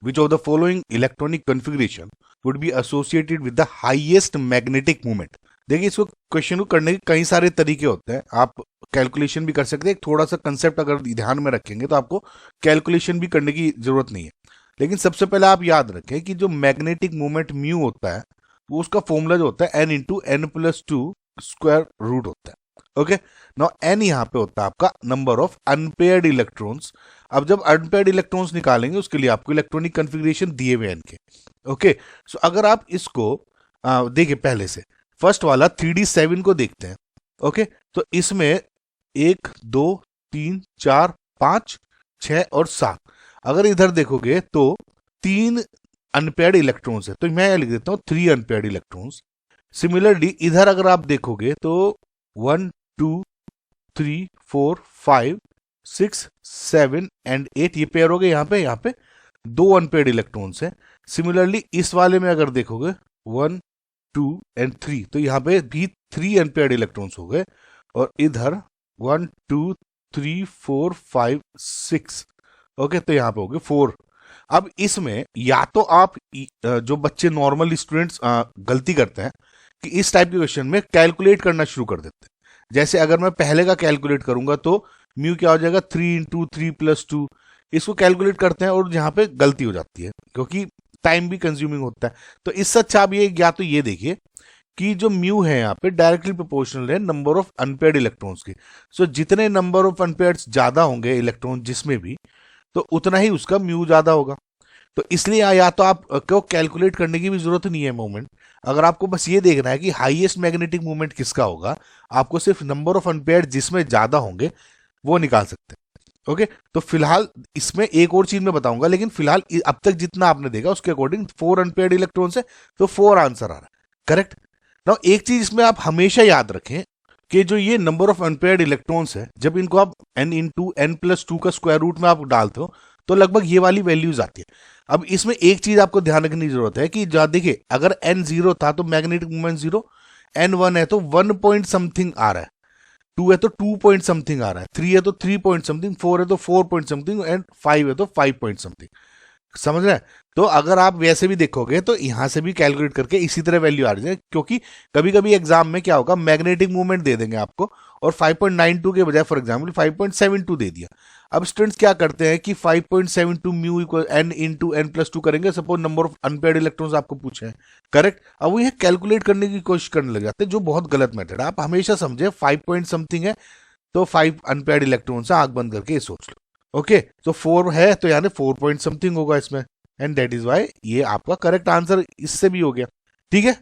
Which of the following electronic configuration would be associated with the highest magnetic moment. देखिए, इसको question को करने के कई सारे तरीके होते हैं, आप कैलकुलेशन भी कर सकते हैं। एक थोड़ा सा कंसेप्ट अगर ध्यान में रखेंगे तो आपको कैलकुलेशन भी करने की जरूरत नहीं है। लेकिन सबसे पहले आप याद रखें कि जो मैग्नेटिक मोमेंट म्यू होता है वो उसका फॉर्मूला जो होता है n into n plus two square root होता है। ओके, नाउ एन यहाँ पे होता है आपका नंबर ऑफ अनपेयर्ड इलेक्ट्रॉन्स। अब जब अनपेयर्ड इलेक्ट्रॉन्स निकालेंगे उसके लिए आपको इलेक्ट्रॉनिक कन्फिग्रेशन दिए हुए एन के। ओके, सो अगर आप इसको देखिए पहले से फर्स्ट वाला 3D7 को देखते हैं। ओके, तो इसमें 1 2 3 4 5 6 और 7, अगर इधर देखोगे तो 3 अनपेयर्ड इलेक्ट्रॉन्स है, तो मैं लिख देता हूं 3 अनपेयर्ड इलेक्ट्रॉन्स। सिमिलरली इधर अगर आप देखोगे तो 1 2 3 4 5 6 7 एंड 8 ये पेयर हो गए। यहाँ पे 2 अनपेयर्ड इलेक्ट्रॉन्स है। सिमिलरली इस वाले में अगर देखोगे 1 2 एंड 3, तो यहाँ पे भी 3 अनपेयर्ड इलेक्ट्रॉन्स हो गए। और इधर 1 2 3 4 5 6, ओके, तो यहाँ पे हो गए 4। अब इसमें या तो आप जो बच्चे नॉर्मल स्टूडेंट्स गलती करते हैं कि इस टाइप के क्वेश्चन में कैलकुलेट करना शुरू कर देते हैं। जैसे अगर मैं पहले का कैलकुलेट करूंगा तो म्यू क्या हो जाएगा 3 इंटू 3 प्लस 2, इसको कैलकुलेट करते हैं और यहाँ पे गलती हो जाती है क्योंकि टाइम भी कंज्यूमिंग होता है। तो इससे अच्छा आप ये या तो ये देखिए कि जो म्यू है यहाँ पे डायरेक्टली प्रोपोर्शनल है नंबर ऑफ अनपेयर्ड इलेक्ट्रॉन्स के। सो जितने नंबर ऑफ अनपेयर्ड ज्यादा होंगे इलेक्ट्रॉन जिसमें भी, तो उतना ही उसका म्यू ज्यादा होगा। तो इसलिए या तो आपको कैलकुलेट करने की भी जरूरत नहीं है मोमेंट। अगर आपको बस ये देखना है कि हाईएस्ट मैग्नेटिक मोमेंट किसका होगा, आपको सिर्फ नंबर ऑफ अनपेयर्ड जिसमें ज्यादा होंगे वो निकाल सकते हैं। ओके, तो फिलहाल इसमें एक और चीज मैं बताऊंगा, लेकिन फिलहाल अब तक जितना आपने देखा उसके अकॉर्डिंग 4 अनपेयर्ड इलेक्ट्रॉन्स है, तो 4 आंसर आ रहा है। करेक्ट। नाउ एक चीज इसमें आप हमेशा याद रखें कि जो ये नंबर ऑफ अनपेयर्ड इलेक्ट्रॉन्स है, जब इनको आप n into n plus two का स्क्वायर रूट में आप डालते हो तो लगभग ये वाली वैल्यूज आती है। अब इसमें एक चीज आपको ध्यान रखने की जरूरत है कि देखिए अगर n 0 था तो मैग्नेटिक मोमेंट 0, n 1 है तो 1 पॉइंट समथिंग आ रहा है, 2 है तो 2 पॉइंट समथिंग आ रहा है, 3 है तो 3 पॉइंट समथिंग, 4 है तो 4 पॉइंट समथिंग एंड 5 है तो 5 पॉइंट समथिंग। समझ रहे हैं? तो अगर आप वैसे भी देखोगे तो यहां से भी कैलकुलेट करके इसी तरह वैल्यू आ जाए, क्योंकि कभी कभी एग्जाम में क्या होगा मैग्नेटिक मूवमेंट दे देंगे आपको और 5.92 के बजाय फॉर एग्जांपल 5.72 दे दिया। अब स्टूडेंट्स क्या करते हैं कि 5.72 mu equal n into n plus two करेंगे, suppose number of unpaired electrons आपको पूछे हैं। करेक्ट। अब वो ये कैलकुलेट करने की कोशिश करने लग जाते हैं, जो बहुत गलत मेथड है। आप हमेशा समझे 5 पॉइंट समथिंग है तो 5 अनपेयर्ड इलेक्ट्रॉन्स है, आंख बंद करके ये सोच लो। ओके, तो 4 है तो यानी 4 पॉइंट समथिंग होगा इसमें, एंड दैट इज वाई ये आपका करेक्ट आंसर इससे भी हो गया। ठीक है।